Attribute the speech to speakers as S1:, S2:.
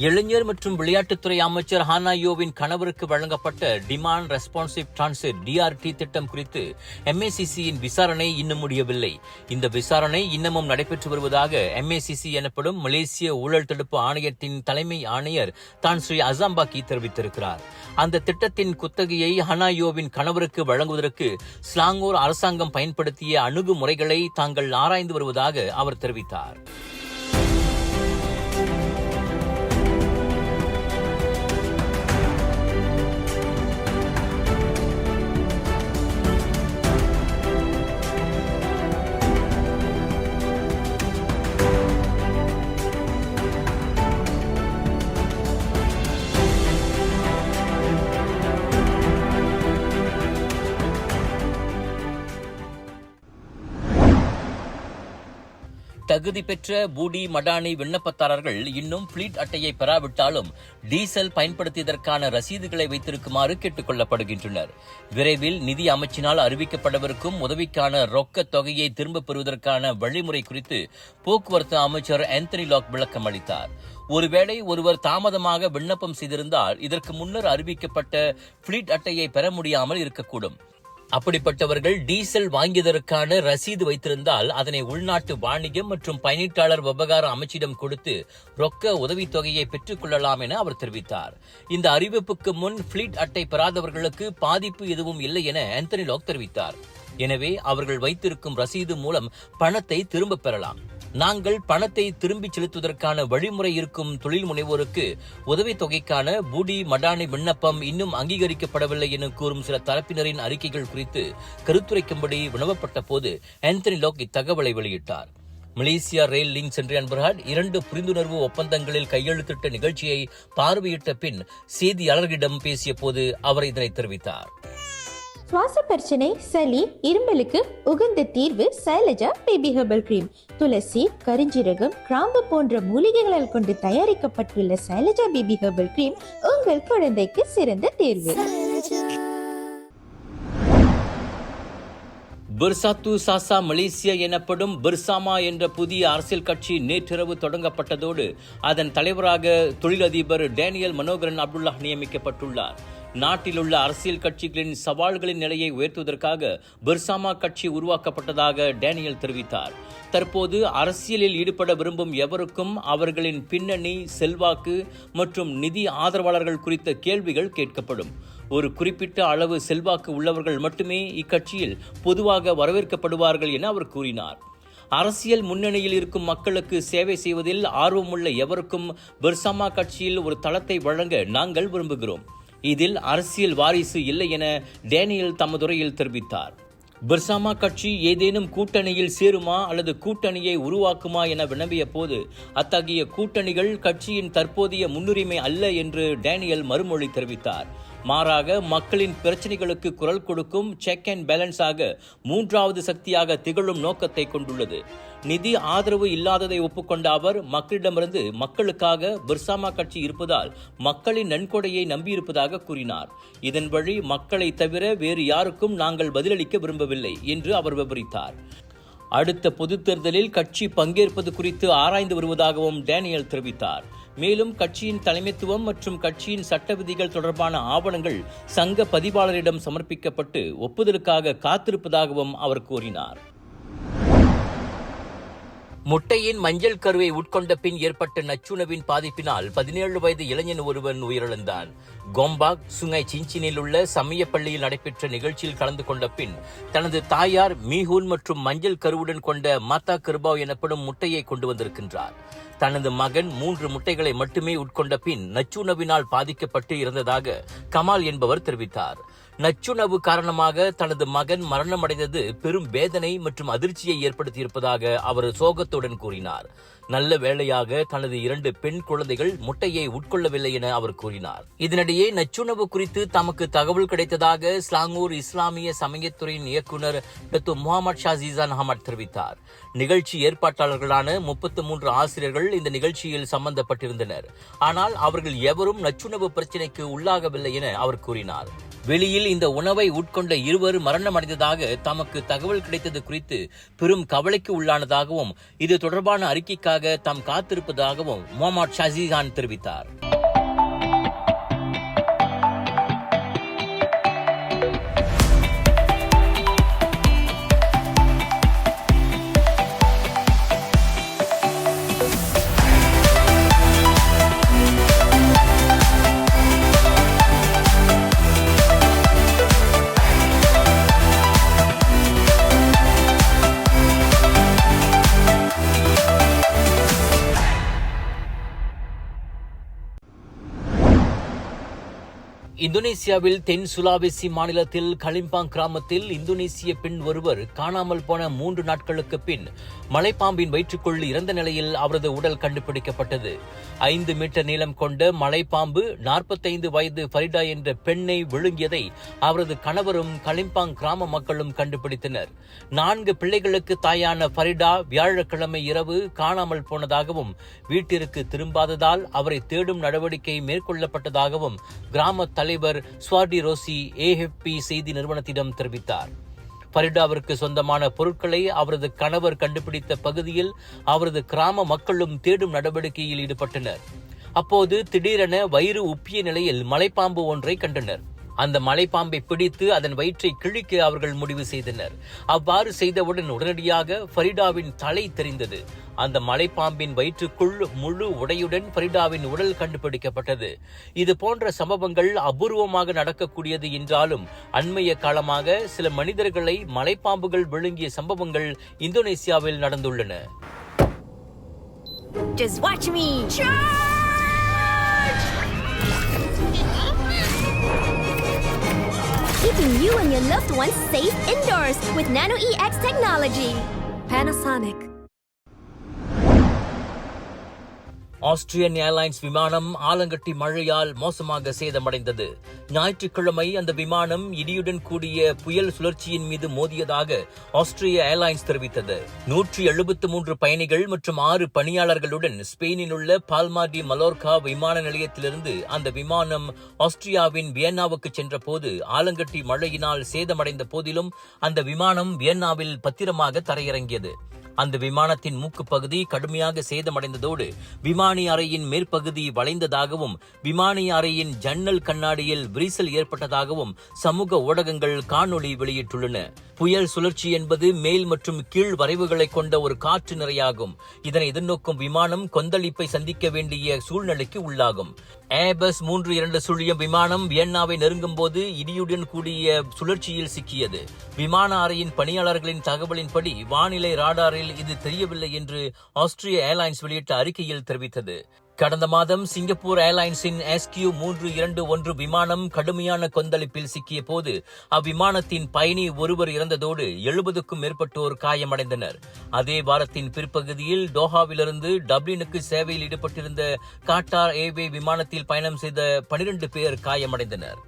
S1: இளைஞர் மற்றும் விளையாட்டுத்துறை அமைச்சர் ஹானாயோவின் கணவருக்கு வழங்கப்பட்ட டிமாண்ட் ரெஸ்பான்சிவ் டிரான்சிட் டிஆர்டி திட்டம் குறித்து MACCயின் விசாரணை இன்னும் முடியவில்லை. இந்த விசாரணை இன்னமும் நடைபெற்று வருவதாக MACC எனப்படும் மலேசிய ஊழல் தடுப்பு ஆணையத்தின் தலைமை ஆணையர் தான் ஸ்ரீ அசாம்பாக்கி தெரிவித்திருக்கிறார். அந்த திட்டத்தின் குத்தகையை ஹானாயோவின் கணவருக்கு வழங்குவதற்கு ஸ்லாங்கூர் அரசாங்கம் பயன்படுத்திய அணுகுமுறைகளை தாங்கள் ஆராய்ந்து வருவதாக அவர் தெரிவித்தார். தகுதி பெற்ற பூடி மடானி விண்ணப்பதாரர்கள் இன்னும் பிளீட் அட்டையை பெறாவிட்டாலும் டீசல் பயன்படுத்தியதற்கான ரசீதுகளை வைத்திருக்குமாறு கேட்டுக் கொள்ளப்படுகின்றனர். விரைவில் நிதி அமைச்சினால் அறிவிக்கப்படவிருக்கும் உதவிக்கான ரொக்க தொகையை திரும்பப் பெறுவதற்கான வழிமுறை குறித்து போக்குவரத்து அமைச்சர் ஆந்தனி லாக் விளக்கம் அளித்தார். ஒருவேளை ஒருவர் தாமதமாக விண்ணப்பம் செய்திருந்தால் இதற்கு முன்னர் அறிவிக்கப்பட்ட பிளீட் அட்டையை பெற முடியாமல் இருக்கக்கூடும். அப்படிப்பட்டவர்கள் டீசல் வாங்கியதற்கான ரசீது வைத்திருந்தால் அதனை உள்நாட்டு வாணிகம் மற்றும் பயனீட்டாளர் விவகார அமைச்சிடம் கொடுத்து ரொக்க உதவித்தொகையை பெற்றுக் கொள்ளலாம் என அவர் தெரிவித்தார். இந்த அறிவிப்புக்கு முன் பிளீட் அட்டை பெறாதவர்களுக்கு பாதிப்பு எதுவும் இல்லை என ஆந்தனி லாக் தெரிவித்தார். எனவே அவர்கள் வைத்திருக்கும் ரசீது மூலம் பணத்தை திரும்ப பெறலாம். நாங்கள் பணத்தை திரும்பி செலுத்துவதற்கான வழிமுறை இருக்கும் தொழில் முனைவோருக்கு உதவித்தொகைக்கான பூடி மடானி விண்ணப்பம் இன்னும் அங்கீகரிக்கப்படவில்லை என கூறும் சில தரப்பினரின் அறிக்கைகள் குறித்து கருத்துரைக்கும்படி வினவப்பட்ட போது ஆந்தனி லாக் இத்தகவலை வெளியிட்டார். மலேசியா ரயில் லிங்க் சென்ற அன்பர்கள் 2 புரிந்துணர்வு ஒப்பந்தங்களில் கையெழுத்திட்ட நிகழ்ச்சியை பார்வையிட்ட பின் செய்தியாளர்களிடம் பேசிய போது அவர் இதனை தெரிவித்தார்.
S2: சுவாச பிரச்சனை, சளி, இருமலுக்கு உகந்த தீர்வு சைலஜா பேபி ஹெர்பல் கிரீம். துளசி, கரிஞ்சீரகம், கிராம்பு போன்ற மூலிகைகளால் கொண்டு தயாரிக்கப்பட்டுள்ள சைலஜா பேபி ஹெர்பல் கிரீம் உங்கள் குழந்தைக்கு சிறந்த தேர்வு.
S1: பெர்சாத்து சாசா மலேசியா எனப்படும் பெர்சாமா என்ற புதிய அரசியல் கட்சி நேற்றிரவு தொடங்கப்பட்டதோடு அதன் தலைவராக தொழிலதிபர் டேனியல் மனோகரன் அப்துல்லா நியமிக்கப்பட்டுள்ளார். நாட்டில் உள்ள அரசியல் கட்சிகளின் சவால்களின் நிலையை உயர்த்துவதற்காக பெர்சாமா கட்சி உருவாக்கப்பட்டதாக டேனியல் தெரிவித்தார். தற்போது அரசியலில் ஈடுபட விரும்பும் எவருக்கும் அவர்களின் பின்னணி, செல்வாக்கு மற்றும் நிதி ஆதரவாளர்கள் குறித்த கேள்விகள் கேட்கப்படும். ஒரு குறிப்பிட்ட அளவு செல்வாக்கு உள்ளவர்கள் மட்டுமே இக்கட்சியில் பொதுவாக வரவேற்கப்படுவார்கள் என அவர் கூறினார். அரசியல் முன்னணியில் இருக்கும் மக்களுக்கு சேவை செய்வதில் ஆர்வமுள்ள எவருக்கும் பெர்சாமா கட்சியில் ஒரு தளத்தை வழங்க நாங்கள் விரும்புகிறோம். இதில் அரசியல் வாரிசு இல்லை என டேனியல் தமதுரையில் தெரிவித்தார். பெர்சாமா கட்சி ஏதேனும் கூட்டணியில் சேருமா அல்லது கூட்டணியை உருவாக்குமா என வினவிய போது அத்தகைய கூட்டணிகள் கட்சியின் தற்போதைய முன்னுரிமை அல்ல என்று டேனியல் மறுமொழி தெரிவித்தார். மாறாக மக்களின் பிரச்சனைகளுக்கு குரல் கொடுக்கும் செக் அண்ட் பேலன்ஸாக 3வது சக்தியாக திகழும் நோக்கத்தை கொண்டுள்ளது. நிதி ஆதரவு இல்லாததை ஒப்புக்கொண்ட அவர் மக்களிடமிருந்து மக்களுக்காக பெர்சாமா கட்சி இருப்பதால் மக்களின் நன்கொடையை நம்பியிருப்பதாக கூறினார். இதன் வழி மக்களை தவிர வேறு யாருக்கும் நாங்கள் பதிலளிக்க விரும்பவில்லை என்று அவர் விவரித்தார். அடுத்த பொதுத் தேர்தலில் கட்சி பங்கேற்பது குறித்து ஆராய்ந்து வருவதாகவும் டேனியல் தெரிவித்தார். மேலும் கட்சியின் தலைமைத்துவம் மற்றும் கட்சியின் சட்ட விதிகள் தொடர்பான ஆவணங்கள் சங்க பதிவாளரிடம் சமர்ப்பிக்கப்பட்டு ஒப்புதலுக்காக காத்திருப்பதாகவும் அவர் கூறினார். முட்டையின் மஞ்சள் கருவை உட்கொண்ட பின் ஏற்பட்ட நச்சுணவின் பாதிப்பினால் 17 வயது இளைஞன் ஒருவன் உயிரிழந்தான். கோம்பாக் சுங்கை சின்சினில் உள்ள சமய பள்ளியில் நடைபெற்ற நிகழ்ச்சியில் கலந்து கொண்ட பின் தனது தாயார் மீஹூன் மற்றும் மஞ்சள் கருவுடன் கொண்ட மாதா கிருபாவ் எனப்படும் முட்டையை கொண்டு வந்திருக்கின்றார். தனது மகன் 3 முட்டைகளை மட்டுமே உட்கொண்ட பின் நச்சுணவினால் பாதிக்கப்பட்டு இருந்ததாக கமால் என்பவர் தெரிவித்தார். நச்சுணவு காரணமாக தனது மகன் மரணமடைந்தது பெரும் வேதனை மற்றும் அதிர்ச்சியை ஏற்படுத்தியிருப்பதாக அவர் சோகத்துடன் கூறினார். நல்ல வேளையாக தனது 2 பெண் குழந்தைகள் முட்டையை உட்கொள்ளவில்லை என அவர் கூறினார். இதனிடையே நச்சுணவு குறித்து தமக்கு தகவல் கிடைத்ததாக ஸ்லாங்கூர் இஸ்லாமிய சமயத்துறையின் இயக்குநர் டாக்டர் முகமது ஷாஜிசான் அஹமத் தெரிவித்தார். நிகழ்ச்சி ஏற்பாட்டாளர்களான 33 ஆசிரியர்கள் இந்த நிகழ்ச்சியில் சம்பந்தப்பட்டிருந்தனர். ஆனால் அவர்கள் எவரும் நச்சுணவு பிரச்சினைக்கு உள்ளாகவில்லை என அவர் கூறினார். வெளியில் இந்த உணவை உட்கொண்ட 2 மரணமடைந்ததாக தமக்கு தகவல் கிடைத்தது குறித்து பெரும் கவலைக்கு உள்ளானதாகவும் இது தொடர்பான அறிக்கைக்காக வெற்றிக்காக தாம் காத்திருப்பதாகவும் முகமது ஷாஜிகான் தெரிவித்தார். இந்தோனேசியாவில் தென் சுலாவேசி மாநிலத்தில் கலிம்பாங் கிராமத்தில் இந்தோனேசிய பெண் ஒருவர் காணாமல் போன 3 நாட்களுக்கு பின் மலைப்பாம்பின் வயிற்றுக்குள் இறந்த நிலையில் அவரது உடல் கண்டுபிடிக்கப்பட்டது. 5 மீட்டர் நீளம் கொண்ட மலைப்பாம்பு 45 வயது ஃபரிடா என்ற பெண்ணை விழுங்கியதை அவரது கணவரும் கலிம்பாங் கிராம மக்களும் கண்டுபிடித்தனர். 4 பிள்ளைகளுக்கு தாயான ஃபரிடா வியாழக்கிழமை இரவு காணாமல் போனதாகவும் வீட்டிற்கு திரும்பாததால் அவரை தேடும் நடவடிக்கை மேற்கொள்ளப்பட்டதாகவும் கிராம தலைவர் ஸ்வார்டி ரோசி AFP செய்தி நிறுவனத்திடம் தெரிவித்தார். ஃபரிடாவிற்கு சொந்தமான பொருட்களை அவரது கணவர் கண்டுபிடித்த பகுதியில் அவரது கிராம மக்களும் தேடும் நடவடிக்கையில் ஈடுபட்டனர். அப்போது திடீரென வயிறு உப்பிய நிலையில் மலைப்பாம்பு ஒன்றை கண்டனர். அந்த மலைப்பாம்பை பிடித்து அதன் வயிற்றை கிழிக்க அவர்கள் முடிவு செய்தனர். அவ்வாறு செய்தவுடன் உடனடியாக ஃபரிடாவின் தலை தெரிந்தது. அந்த மலைப்பாம்பின் வயிற்றுக்குள் முழு உடையுடன் ஃபரிடாவின் உடல் கண்டுபிடிக்கப்பட்டது. இது போன்ற சம்பவங்கள் அபூர்வமாக நடக்கக்கூடியது என்றாலும் அண்மைய காலமாக சில மனிதர்களை மலைப்பாம்புகள் விழுங்கிய சம்பவங்கள் இந்தோனேசியாவில் நடந்துள்ளன.
S3: Just watch me. Charge! Keeping you and your loved ones safe indoors with Nano EX technology. Panasonic.
S1: Austrian airlines விமானம் ஆலங்கட்டி மழையால் மோசமாக சேதமடைந்தது. ஞாயிற்றுக்கிழமை அந்த விமானம் இடியுடன் கூடிய புயல் சுழற்சியின் மீது மோதியதாக ஆஸ்திரிய ஏர்லைன்ஸ் தெரிவித்தது. 173 பயணிகள் மற்றும் 6 பணியாளர்களுடன் ஸ்பெயினில் உள்ள பால்மா டி மலோர்கா விமான நிலையத்திலிருந்து அந்த விமானம் ஆஸ்திரியாவின் வியன்னாவுக்கு சென்ற போது ஆலங்கட்டி மழையினால் சேதமடைந்த போதிலும் அந்த விமானம் வியன்னாவில் பத்திரமாக தரையிறங்கியது. அந்த விமானத்தின் மூக்கு பகுதி கடுமையாக சேதமடைந்ததோடு விமானி அறையின் மேற்பகுதி வளைந்ததாகவும் விமானி அறையின் ஜன்னல் கண்ணாடியில் விரிசல் ஏற்பட்டதாகவும் சமூக ஊடகங்கள் காணொளி வெளியிட்டுள்ளன. புயல் சுழற்சி என்பது மேல் மற்றும் கீழ் வரைவுகளை கொண்ட ஒரு காற்று நிறையாகும். இதனை எதிர்நோக்கும் விமானம் கொந்தளிப்பை சந்திக்க வேண்டிய சூழ்நிலைக்கு உள்ளாகும். ஏர்பஸ் 320 விமானம் வியன்னாவை நெருங்கும் போது இடியுடன் கூடிய சுழற்சியில் சிக்கியது. விமான அறையின் பணியாளர்களின் தகவலின்படி வானிலை ராடாரில் இது தெரியவில்லை என்று ஆஸ்திரிய ஏர்லைன்ஸ் வெளியிட்ட அறிக்கையில் தெரிவித்தது. கடந்த மாதம் சிங்கப்பூர் ஏர்லைன்ஸின் SQ321 விமானம் கடுமையான கொந்தளிப்பில் சிக்கிய போது அவ்விமானத்தின் பயணி ஒருவர் இறந்ததோடு 70க்கும் மேற்பட்டோர் காயமடைந்தனர். அதே வாரத்தின் பிற்பகுதியில் டோஹாவிலிருந்து டப்ளினுக்கு சேவையில் ஈடுபட்டிருந்த காட்டார் ஏர்வே விமானத்தில் பயணம் செய்த 12 பேர் காயமடைந்தனர்.